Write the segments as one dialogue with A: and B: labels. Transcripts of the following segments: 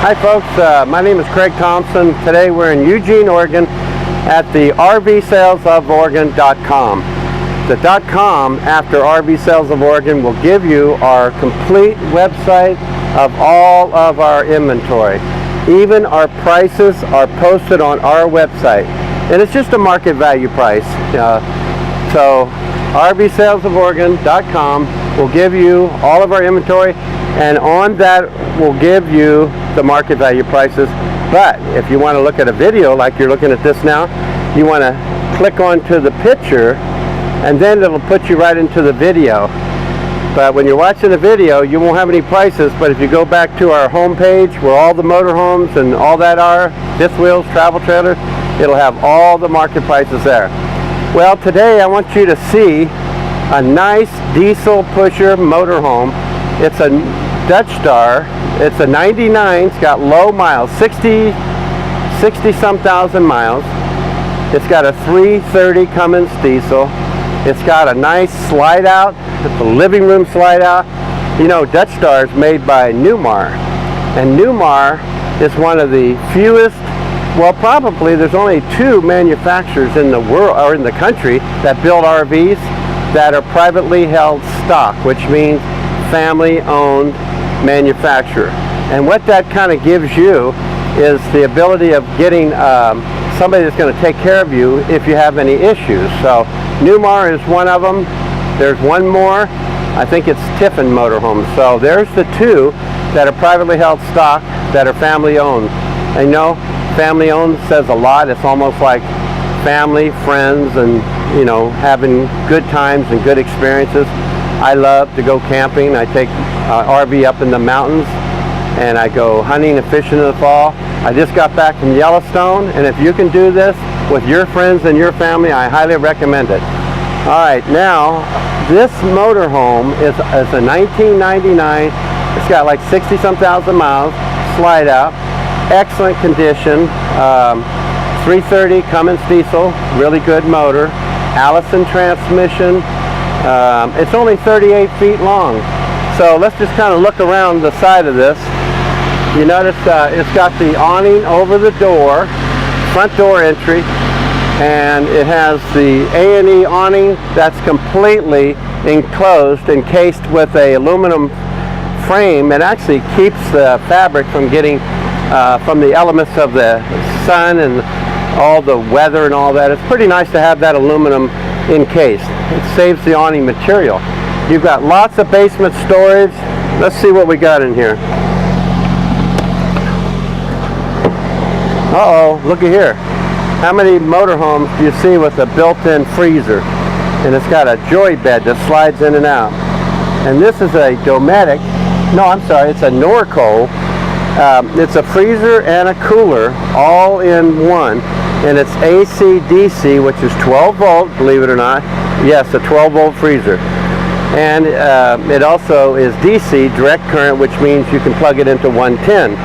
A: Hi folks, my name is Craig Thompson. Today we're in Eugene, Oregon at the RVSalesOfOregon.com. The .com after RV Sales of Oregon will give you our complete website of all of our inventory. Even our prices are posted on our website. And it's just a market value price. So RVSalesOfOregon.com will give you all of our inventory, and on that will give you the market value prices. But if you want to look at a video like you're looking at this now, you want to click onto the picture and then it'll put you right into the video. But when you're watching the video, you won't have any prices. But if you go back to our home page where all the motorhomes and all that are, fifth wheels, travel trailers, it'll have all the market prices there. Well, today I want you to see a nice diesel pusher motorhome. It's a Dutch Star. It's a 99. It's got low miles, 60 some thousand miles. It's got a 330 Cummins diesel. It's got a nice slide out. It's a living room slide out. You know, Dutch Star is made by Newmar, and Newmar is one of the fewest, well, probably there's only 2 manufacturers in the world or in the country that build RVs that are privately held stock, which means family owned manufacturer. And what that kind of gives you is the ability of getting somebody that's going to take care of you if you have any issues. So Newmar is one of them. There's one more. I think it's Tiffin Motorhomes. So there's the 2 that are privately held stock that are family owned. And you know, family owned says a lot. It's almost like family, friends, and you know, having good times and good experiences. I love to go camping. I take RV up in the mountains, and I go hunting and fishing in the fall. I just got back from Yellowstone, and if you can do this with your friends and your family, I highly recommend it. All right, now this motorhome is a 1999. It's got like 60 some thousand miles, slide out, excellent condition, 330 Cummins diesel, really good motor, Allison transmission. It's only 38 feet long. So let's just kind of look around the side of this. You notice it's got the awning over the door, front door entry, and it has the A&E awning that's completely encased with a aluminum frame. It actually keeps the fabric from getting from the elements of the sun and all the weather and all that. It's pretty nice to have that aluminum encased. It saves the awning material. You've got lots of basement storage. Let's see what we got in here. Uh-oh, looky here. How many motorhomes do you see with a built-in freezer? And it's got a joy bed that slides in and out. And this is a Dometic. No, I'm sorry, it's a Norco. It's a freezer and a cooler all in one. And it's AC/DC, which is 12 volt, believe it or not. Yes, a 12 volt freezer. And it also is DC, direct current, which means you can plug it into 110.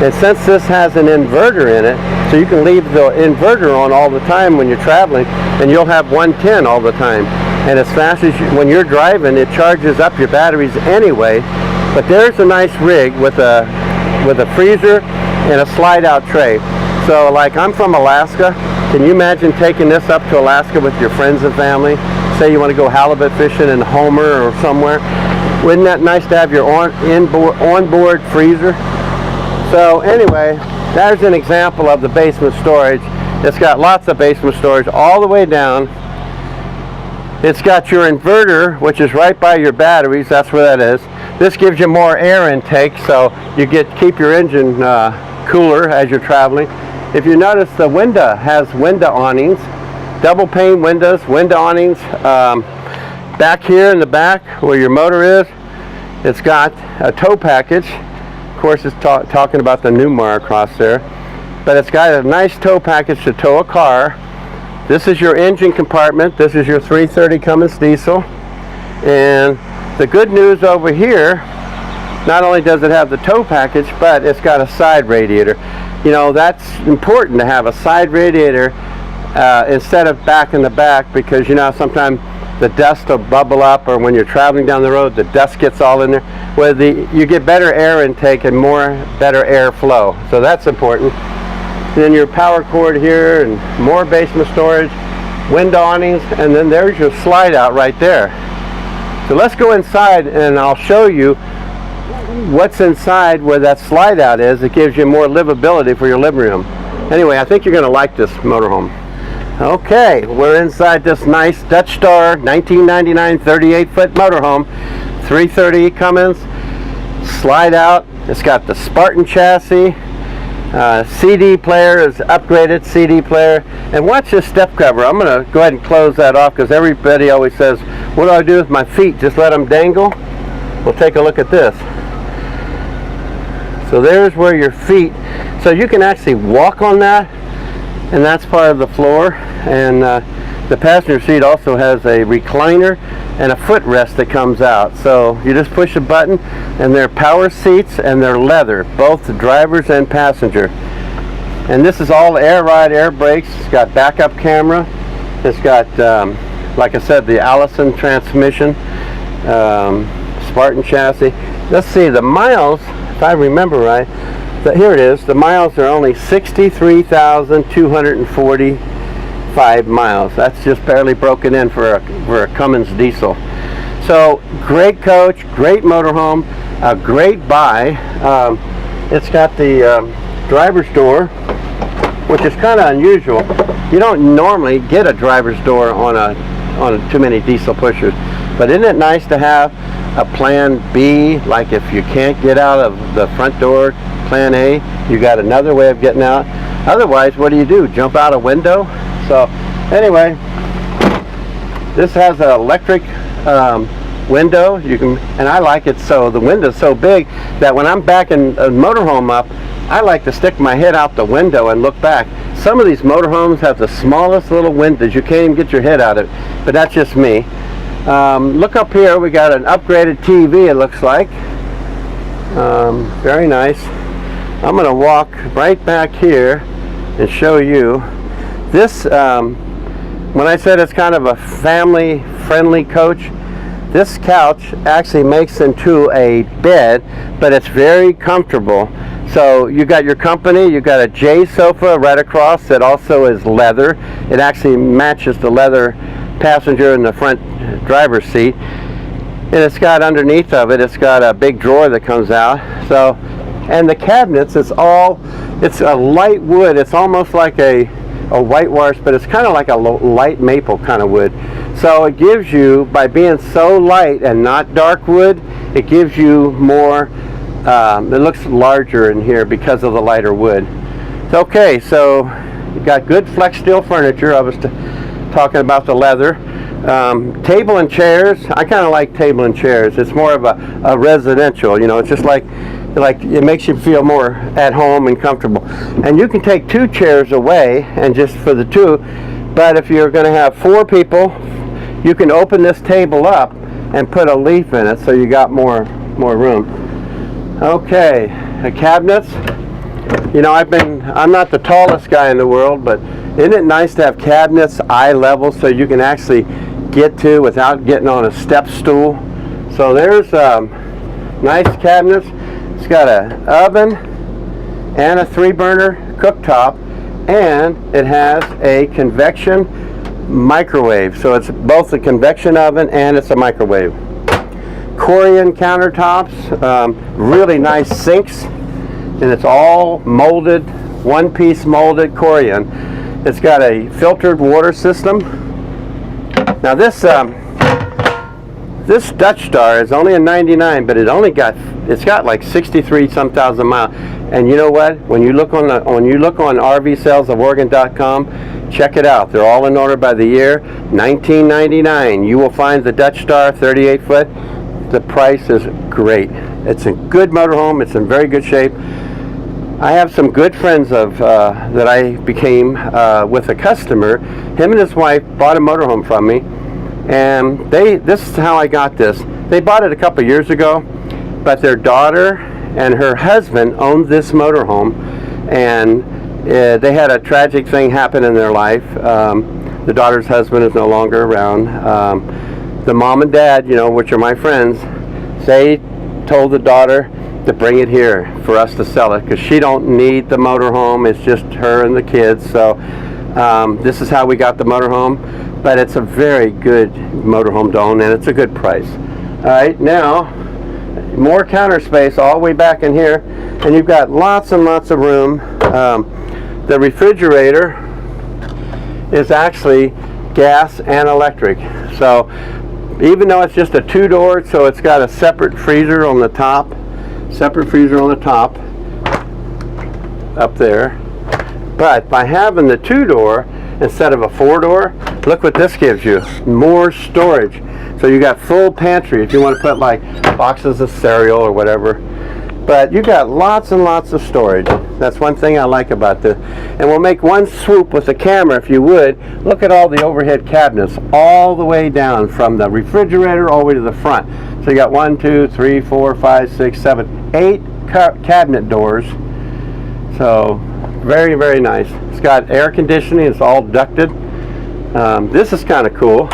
A: And since this has an inverter in it, so you can leave the inverter on all the time when you're traveling, and you'll have 110 all the time. And as fast as when you're driving, it charges up your batteries anyway. But there's a nice rig with a freezer and a slide-out tray. So like, I'm from Alaska. Can you imagine taking this up to Alaska with your friends and family? Say you want to go halibut fishing in Homer or somewhere. Wouldn't that nice to have your onboard freezer? So anyway, there's an example of the basement storage. It's got lots of basement storage all the way down. It's got your inverter, which is right by your batteries. That's where that is. This gives you more air intake, so you keep your engine cooler as you're traveling. If you notice, the window has window awnings, double pane windows, window awnings. Back here in the back where your motor is, it's got a tow package. Of course, it's talking about the Newmar across there. But it's got a nice tow package to tow a car. This is your engine compartment. This is your 330 Cummins diesel. And the good news over here, not only does it have the tow package, but it's got a side radiator. You know, that's important to have a side radiator instead of back in the back, because you know sometimes the dust will bubble up, or when you're traveling down the road the dust gets all in there. with you get better air intake and better air flow. So that's important. Then your power cord here and more basement storage, window awnings, and then there's your slide out right there. So let's go inside and I'll show you what's inside where that slide out is. It gives you more livability for your living room. Anyway, I think you're going to like this motorhome. Okay, we're inside this nice Dutch Star 1999 38-foot motorhome, 330 Cummins, slide out. It's got the Spartan chassis. CD player is upgraded CD player, and watch this step cover. I'm going to go ahead and close that off because everybody always says, what do I do with my feet? Just let them dangle? We'll take a look at this. So there's where your feet, so you can actually walk on that, and that's part of the floor. And the passenger seat also has a recliner and a footrest that comes out. So you just push a button, and they're power seats and they're leather, both the drivers and passenger. And this is all air ride, air brakes. It's got backup camera. It's got, like I said, the Allison transmission, Spartan chassis. Let's see, the miles, if I remember right, here it is. The miles are only 63,245 miles. That's just barely broken in for a Cummins diesel. So great coach, great motorhome, a great buy. It's got the driver's door, which is kind of unusual. You don't normally get a driver's door on too many diesel pushers, but isn't it nice to have a plan B? Like if you can't get out of the front door, plan A, you got another way of getting out. Otherwise, what do? Jump out a window? So anyway, this has an electric window. You can, and I like it so the window's so big that when I'm backing a motorhome up, I like to stick my head out the window and look back. Some of these motorhomes have the smallest little windows. You can't even get your head out of it, but that's just me. Look up here, we got an upgraded TV, it looks like. Very nice. I'm going to walk right back here and show you this. When I said it's kind of a family friendly coach, this couch actually makes into a bed, but it's very comfortable. So you got your company, you got a J sofa right across that also is leather. It actually matches the leather passenger in the front driver's seat. And it's got underneath of it, it's got a big drawer that comes out. So, and the cabinets, it's a light wood. It's almost like a whitewash, but it's kind of like a light maple kind of wood. So it gives you, by being so light and not dark wood, it gives you more, it looks larger in here because of the lighter wood. Okay, so you got good flex steel furniture. I was talking about the leather. Table and chairs, I kind of like table and chairs. It's more of a residential, you know, it's just like it makes you feel more at home and comfortable. And you can take 2 chairs away and just for the 2, but if you're going to have 4 people, you can open this table up and put a leaf in it so you got more room. Okay, the cabinets. You know, I'm not the tallest guy in the world, but isn't it nice to have cabinets eye level so you can actually get to without getting on a step stool? So there's nice cabinets. It's got an oven and a 3-burner cooktop, and it has a convection microwave. So it's both a convection oven and it's a microwave. Corian countertops, really nice sinks, and it's all molded, one-piece molded Corian. It's got a filtered water system. Now this Dutch Star is only a 99, but it's got like 63 some thousand miles. And you know what? When you look on RVSalesOfOregon.com, check it out. They're all in order by the year. 1999. You will find the Dutch Star 38 foot. The price is great. It's a good motorhome. It's in very good shape. I have some good friends that I became with a customer. Him and his wife bought a motorhome from me, and this is how I got this. They bought it a couple years ago, but their daughter and her husband owned this motorhome, and they had a tragic thing happen in their life. The daughter's husband is no longer around. The mom and dad, you know, which are my friends, they told the daughter to bring it here for us to sell it, because she don't need the motorhome. It's just her and the kids. So this is how we got the motorhome, but it's a very good motorhome to own, and it's a good price. All right, now more counter space all the way back in here, and you've got lots and lots of room. The refrigerator is actually gas and electric, so even though it's just a two-door, so it's got a separate freezer on the top, up there. But by having the two-door instead of a four-door, look what this gives you, more storage. So you got full pantry if you want to put like boxes of cereal or whatever. But you got lots and lots of storage. That's one thing I like about this. And we'll make one swoop with the camera if you would. Look at all the overhead cabinets all the way down from the refrigerator all the way to the front. So you got 1, 2, 3, 4, 5, 6, 7, 8 cabinet doors. So very, very nice. It's got air conditioning. It's all ducted. This is kind of cool.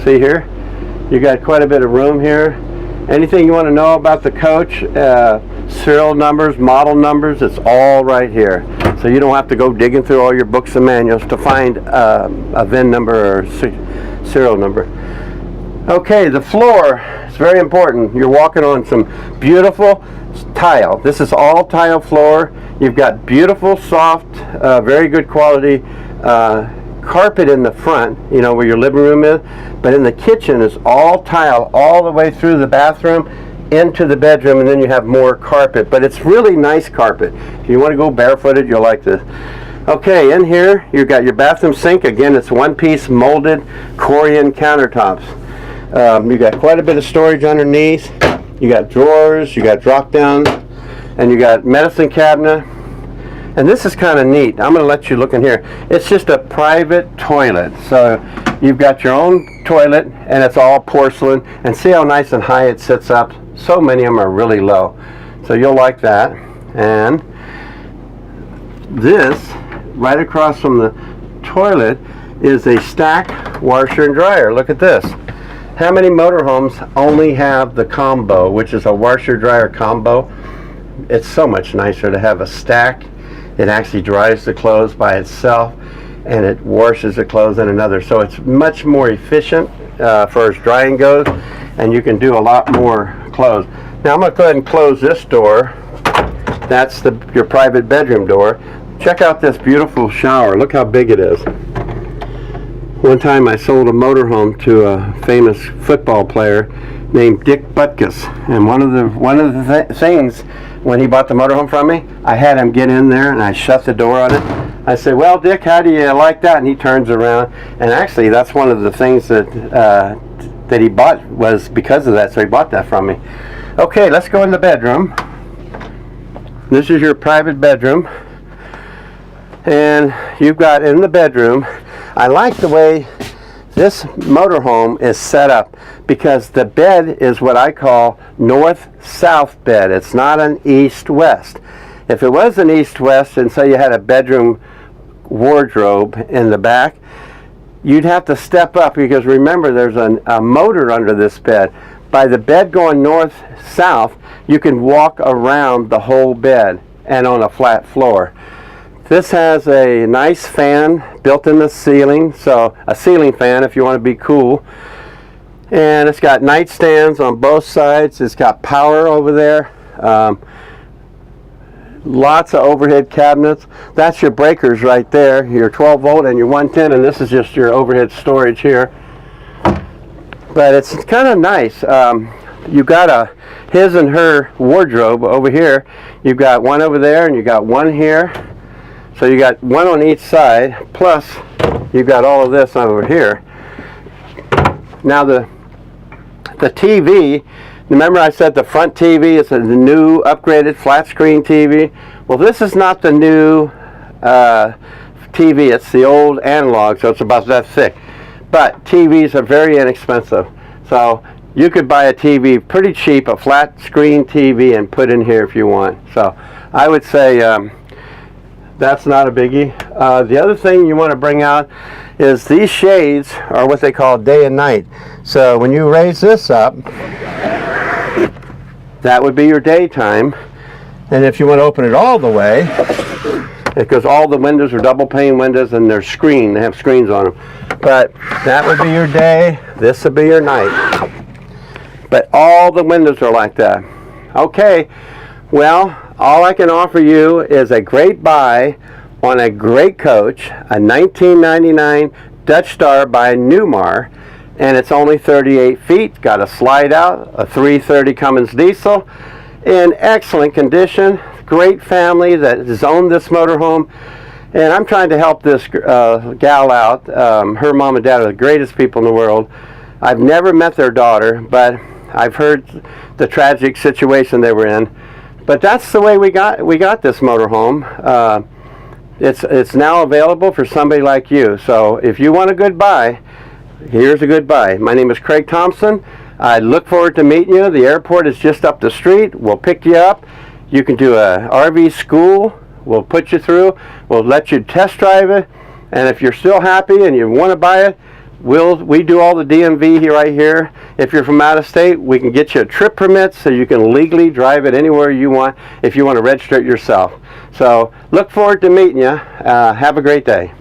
A: See here? You got quite a bit of room here. Anything you want to know about the coach, serial numbers, model numbers, it's all right here. So you don't have to go digging through all your books and manuals to find a VIN number or serial number. Okay, the floor is very important. You're walking on some beautiful tile. This is all tile floor. You've got beautiful, soft, very good quality carpet in the front, you know, where your living room is, but in the kitchen is all tile all the way through the bathroom into the bedroom, and then you have more carpet, but it's really nice carpet. If you want to go barefooted, you'll like this. Okay, in here you've got your bathroom sink. Again, it's one-piece molded Corian countertops. You got quite a bit of storage underneath. You got drawers, you got drop downs, and you got medicine cabinet. And this is kind of neat. I'm going to let you look in here. It's just a private toilet. So you've got your own toilet, and it's all porcelain. And see how nice and high it sits up? So many of them are really low. So you'll like that. And this, right across from the toilet, is a stack washer and dryer. Look at this. How many motorhomes only have the combo, which is a washer dryer combo? It's so much nicer to have a stack. It actually dries the clothes by itself, and it washes the clothes in another. So it's much more efficient as far as drying goes, and you can do a lot more clothes. Now I'm going to go ahead and close this door. That's your private bedroom door. Check out this beautiful shower. Look how big it is. One time I sold a motorhome to a famous football player named Dick Butkus, and one of the things when he bought the motorhome from me, I had him get in there and I shut the door on it. I said, "Well, Dick, how do you like that?" And he turns around, and actually that's one of the things that he bought was because of that, so he bought that from me. Okay, let's go in the bedroom. This is your private bedroom, and you've got in the bedroom, I like the way this motorhome is set up, because the bed is what I call north-south bed. It's not an east-west. If it was an east-west, and say you had a bedroom wardrobe in the back, you'd have to step up, because remember there's a motor under this bed. By the bed going north-south, you can walk around the whole bed and on a flat floor. This has a nice fan built in the ceiling, so a ceiling fan if you want to be cool. And it's got nightstands on both sides. It's got power over there. Lots of overhead cabinets. That's your breakers right there, your 12 volt and your 110, and this is just your overhead storage here. But it's kind of nice. You've got a his and her wardrobe over here. You've got one over there, and you got one here. So you got one on each side, plus you've got all of this over here. Now the TV, remember I said the front TV is a new upgraded flat screen TV? Well, this is not the new TV, it's the old analog, so it's about that thick. But TVs are very inexpensive. So you could buy a TV pretty cheap, a flat screen TV, and put in here if you want. So I would say that's not a biggie. The other thing you want to bring out is these shades are what they call day and night. So when you raise this up, that would be your daytime. And if you want to open it all the way, because all the windows are double pane windows and they're screened, they have screens on them. But that would be your day, this would be your night. But all the windows are like that. Okay, well, all I can offer you is a great buy on a great coach, a 1999 Dutch Star by Newmar, and it's only 38 feet, got a slide out, a 330 Cummins diesel, in excellent condition, great family that has owned this motorhome, and I'm trying to help this gal out. Her mom and dad are the greatest people in the world. I've never met their daughter, but I've heard the tragic situation they were in. But that's the way we got this motorhome. It's now available for somebody like you. So if you want a good buy, here's a good buy. My name is Craig Thompson. I look forward to meeting you. The airport is just up the street. We'll pick you up. You can do a RV school. We'll put you through. We'll let you test drive it. And if you're still happy and you want to buy it, we do all the DMV here, right here. If you're from out of state, we can get you a trip permit so you can legally drive it anywhere you want if you want to register it yourself. So look forward to meeting you. Have a great day.